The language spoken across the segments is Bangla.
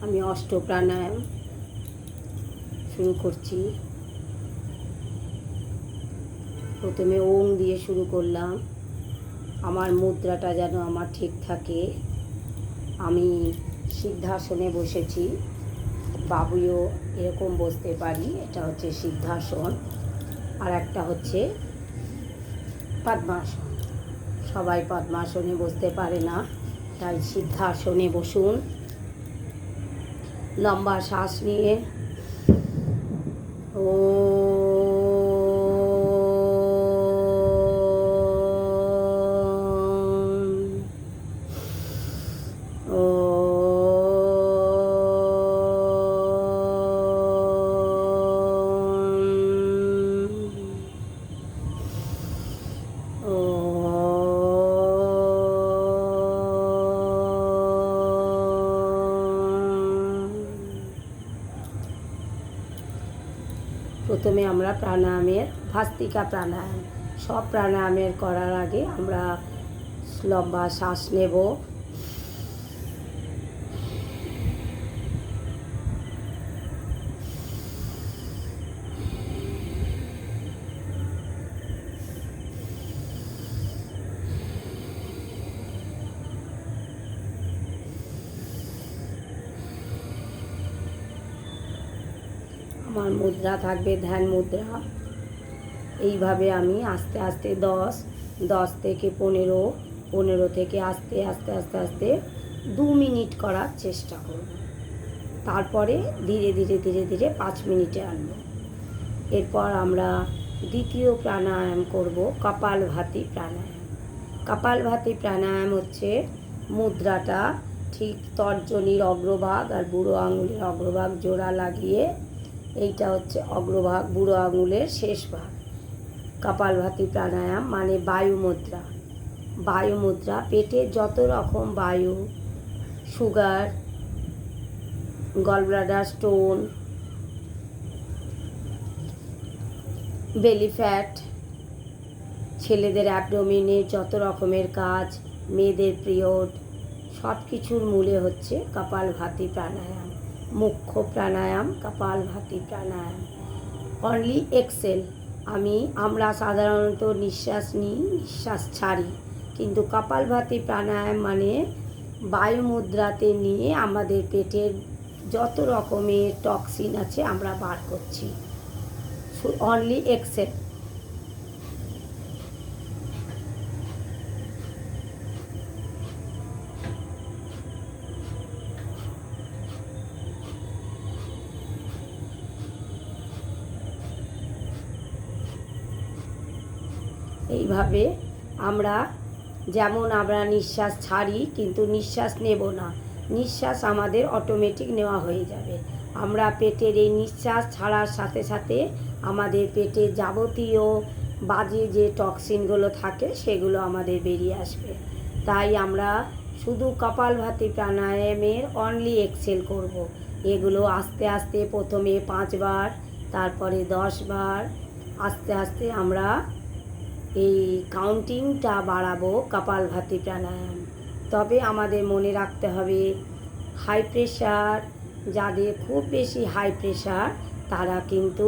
আমি অষ্ট প্রাণায়াম শুরু করছি। প্রথমে ওম দিয়ে শুরু করলাম। আমার মুদ্রাটা যেন আমার ঠিক থাকে। আমি সিদ্ধাসনে বসেছি, বাবুও এরকম বসতে পারি। এটা হচ্ছে সিদ্ধাসন, আর একটা হচ্ছে পদ্মাসন। সবাই পদ্মাসনে বসতে পারে না, তাই সিদ্ধাসনে বসুন। লম্বা শ্বাস নিয়ে ও প্রথমে আমরা প্রাণায়ামের ভাস্ত্রিকা প্রাণায়াম, সব প্রাণায়ামের করার আগে আমরা লম্বা শ্বাস নেব। আমার মুদ্রা থাকবে ধ্যান মুদ্রা। এইভাবে আমি আস্তে আস্তে 10 থেকে 15 থেকে আস্তে আস্তে আস্তে আস্তে 2 মিনিট করার চেষ্টা করব। তারপরে ধীরে ধীরে ধীরে ধীরে 5 মিনিটে আনব। এরপর আমরা দ্বিতীয় প্রাণায়াম করব, কপালভাতি প্রাণায়াম। কপালভাতি প্রাণায়াম হচ্ছে মুদ্রাটা ঠিক তর্জনীর অগ্রভাগ আর বুড়ো আঙুলের অগ্রভাগ জোড়া লাগিয়ে, এইটা হচ্ছে অগ্রভাগ, বুড়ো আঙুলের শেষ ভাগ। কপালভাতি প্রাণায়াম মানে বায়ু মুদ্রা। বায়ু মুদ্রা, পেটে যত রকম বায়ু, sugar, gallbladder stone, belly fat, ছেলেদের অ্যাবডোমিনে যত রকমের কাজ, মেয়েদের পিরিয়ড, সব কিছুর মূলে হচ্ছে কপালভাতি প্রাণায়াম। মুখ্য প্রাণায়াম কপালভাতি প্রাণায়াম। Only Excel. আমরা সাধারণত নিঃশ্বাস নিই, নিঃশ্বাস ছাড়ি, কিন্তু কপালভাতি প্রাণায়াম মানে বায়ু মুদ্রাতে নিয়ে আমাদের পেটের যত রকমের টক্সিন আছে আমরা বার করছি। Only Excel. এইভাবে আমরা আমরা নিঃশ্বাস ছাড়ি, কিন্তু নিঃশ্বাস নেব না। নিঃশ্বাস আমাদের অটোমেটিক নেওয়া হয়ে যাবে। আমরা পেটের এই নিঃশ্বাস ছাড়ার সাথে সাথে আমাদের পেটে যাবতীয় বাজে যে টক্সিনগুলো থাকে সেগুলো আমাদের বেরিয়ে আসবে। তাই আমরা শুধু কপালভাতি প্রাণায়ামের অনলি এক্সেল করব। এগুলো আস্তে আস্তে প্রথমে 5 বার, তারপরে 10 বার, আস্তে আস্তে আমরা এই কাউন্টিংটা বাড়াবো কপালভাতি প্রাণায়াম। তবে আমাদের মনে রাখতে হবে, হাই প্রেশার, যাদের খুব বেশি হাই প্রেশার তারা কিন্তু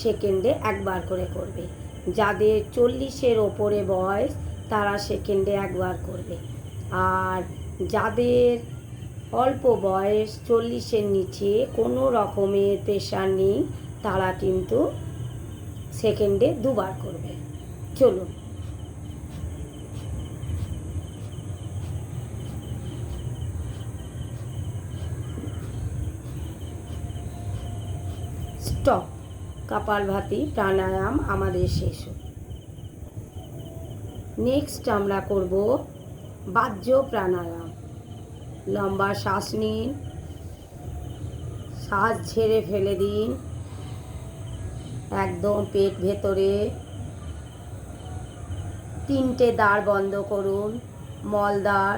সেকেন্ডে 1 বার করে করবে। যাদের 40-এর ওপরে বয়স তারা সেকেন্ডে 1 বার করবে। আর যাদের অল্প বয়স, 40-এর নিচে, কোনো রকমের প্রেশার নেই, তারা কিন্তু সেকেন্ডে 2 বার করবে। চলুন। স্টপ। কপালভাতি প্রাণায়াম আমাদের শেষ। নেক্সট আমরা করব বাহ্য প্রাণায়াম। লম্বা শ্বাস নিন, শ্বাস ছেড়ে ফেলে দিন একদম পেট ভেতরে। 3টে দ্বার বন্ধ করুন, মলদ্বার,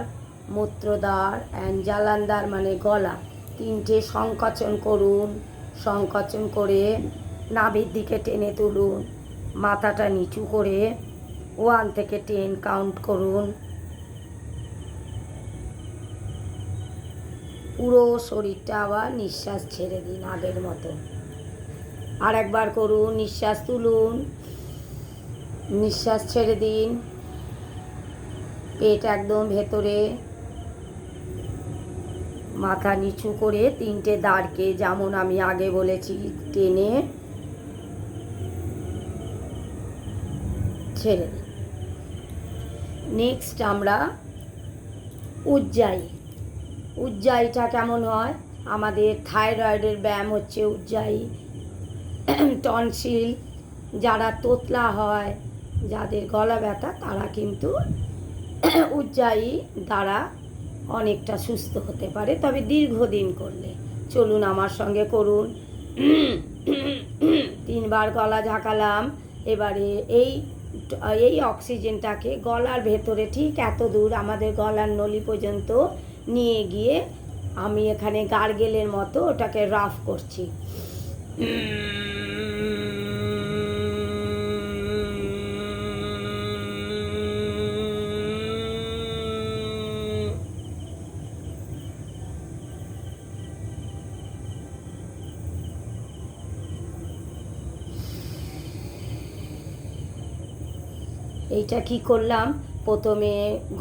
মূত্রদ্বার অ্যান্ড জালানদ্বার মানে গলা। 3টে সংকোচন করুন। সংকোচন করে নাভির দিকে টেনে তুলুন। মাথাটা নিচু করে 1 থেকে 10 কাউন্ট করুন। পুরো শরীরটা আবার নিঃশ্বাস ছেড়ে দিন আগের মতো। আর একবার করুন, নিঃশ্বাস তুলুন, নিঃশ্বাস ছেড়ে দিন, পেট একদম ভেতরে, মাথা নিচু করে 3টে দাঁড়কে যেমন আমি আগে বলেছি টেনে ছেড়ে দিন। নেক্সট আমরা উজ্জায়ীটা কেমন হয়? আমাদের থাইরয়েডের ব্যায়াম হচ্ছে উজ্জায়ী। টনসিল, যারা তোতলা হয়, যাদের গলা ব্যথা, তারা কিন্তু উজ্জায়ী দ্বারা অনেকটা সুস্থ হতে পারে, তবে দীর্ঘদিন করলে। চলুন আমার সঙ্গে করুন। 3বার গলা ঝাঁকালাম। এবারে এই অক্সিজেনটাকে গলার ভেতরে ঠিক এত দূর আমাদের গলার নলি পর্যন্ত নিয়ে গিয়ে আমি এখানে গার্গেলের মতো ওটাকে রাফ করছি। এইটা কি করলাম, প্রথমে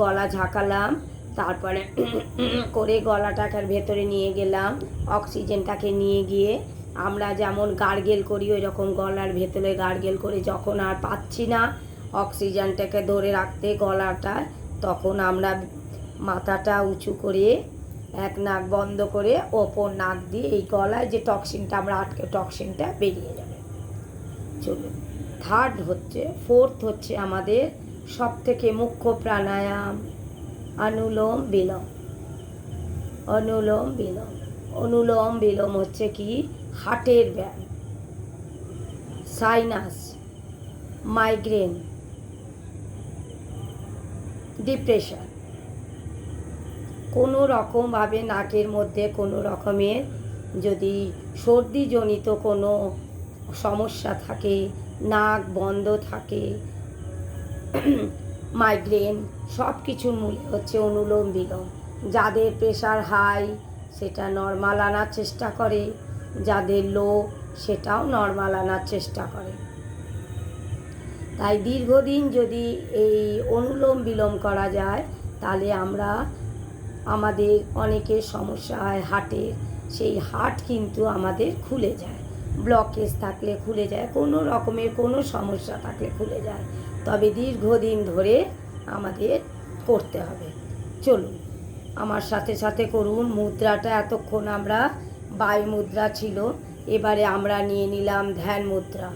গলা ঝাঁকালাম, তারপরে করে গলাটাকে ভেতরে নিয়ে গেলাম, অক্সিজেনটাকে নিয়ে গিয়ে আমরা যেমন গার্গেল করি ওই রকম গলার ভেতরে গার্গেল করে যখন আর পাচ্ছি না অক্সিজেনটাকে ধরে রাখতে গলাটা, তখন আমরা মাথাটা উঁচু করে এক নাক বন্ধ করে ওপর নাক দিয়ে এই গলায় যে টক্সিনটা আমরা টক্সিনটা বেরিয়ে যাবে। চলুন, ফোর্থ হচ্ছে আমাদের সব থেকে মুখ্য প্রাণায়াম অনুলোম বিলোম। অনুলোম বিলোম হচ্ছে কি হার্টের ব্যায়াম। সাইনাস, মাইগ্রেন, ডিপ্রেশন, কোনো রকমভাবে নাকের মধ্যে কোনো রকমের যদি সর্দিজনিত কোনো সমস্যা থাকে, নাক বন্ধ থাকে, মাইগ্রেন, সব কিছুর মূলে হচ্ছে অনুলোম বিলোম। যাদের প্রেশার হাই সেটা নর্মাল আনার চেষ্টা করে, যাদের লো সেটাও নর্মাল আনার চেষ্টা করে। তাই দীর্ঘদিন যদি এই অনুলোম বিলোম করা যায় তাহলে আমাদের অনেকের সমস্যা হয় হার্টের, সেই হার্ট কিন্তু আমাদের খুলে যায়, ব্লকেজ থাকলে খুলে যায়, কোনো রকমের কোনো সমস্যা থাকলে খুলে যায়, তবে দীর্ঘদিন ধরে আমাদের করতে হবে। চলুন আমার সাথে সাথে করুন। মুদ্রাটা এতক্ষণ আমরা বায়ু মুদ্রা ছিল, এবারে আমরা নিয়ে নিলাম ধ্যান মুদ্রা।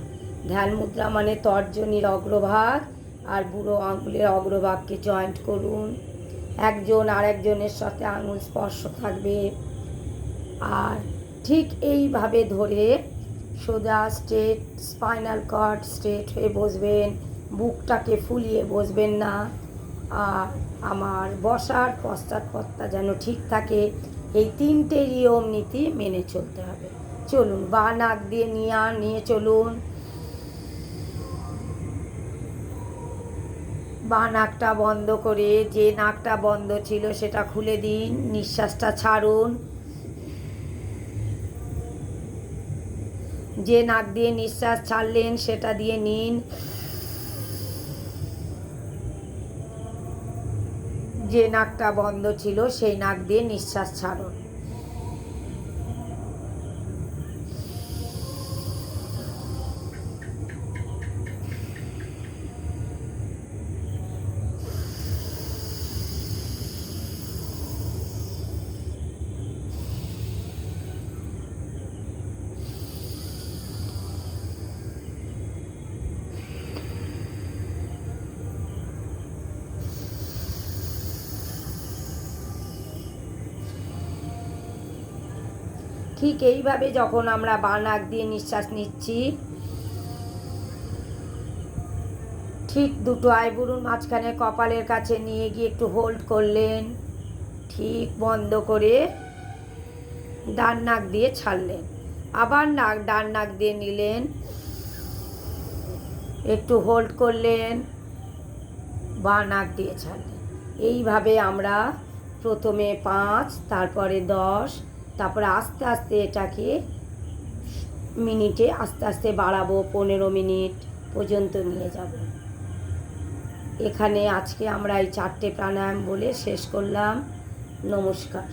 ধ্যান মুদ্রা মানে তর্জনীর অগ্রভাগ আর বুড়ো আঙুলের অগ্রভাগকে জয়েন্ট করুন। একজন আরেকজনের সাথে আঙুল স্পর্শ থাকবে, আর ঠিক এইভাবে ধরে সোজা স্ট্রেট স্পাইনাল কর্ড স্ট্রেট হয়ে বসবেন, বুকটাকে ফুলিয়ে বসবেন না, আর আমার বসার পশ্চাৎপদটা যেন ঠিক থাকে। এই 3টে নিয়ম নীতি মেনে চলতে হবে। চলুন, বা নাক দিয়ে নিয়ে চলুন, বা নাকটা বন্ধ করে, যে নাকটা বন্ধ ছিল সেটা খুলে দিন, নিঃশ্বাসটা ছাড়ুন। যে নাক দিয়ে নিঃশ্বাস ছাড়লেন সেটা দিয়ে নিন। যে নাকটা বন্ধ ছিল সেই নাক দিয়ে নিঃশ্বাস ছাড়ুন। ঠিক এইভাবে যখন আমরা বাঁ নাক দিয়ে নিঃশ্বাস নিচ্ছি, ঠিক দুটো আইবুড়োর মাঝখানে কপালের কাছে নিয়ে গিয়ে একটু হোল্ড করলেন, ঠিক বন্ধ করে ডান নাক দিয়ে ছাড়লেন, আবার ডান নাক দিয়ে নিলেন, একটু হোল্ড করলেন, বাঁ নাক দিয়ে ছাড়লেন। এইভাবে আমরা প্রথমে 5, তারপরে 10, তারপরে আস্তে আস্তে এটাকে মিনিটে আস্তে আস্তে বাড়াবো, 15 মিনিট পর্যন্ত নিয়ে যাব। এখানে আজকে আমরা এই 4টে প্রাণায়াম বলে শেষ করলাম। নমস্কার।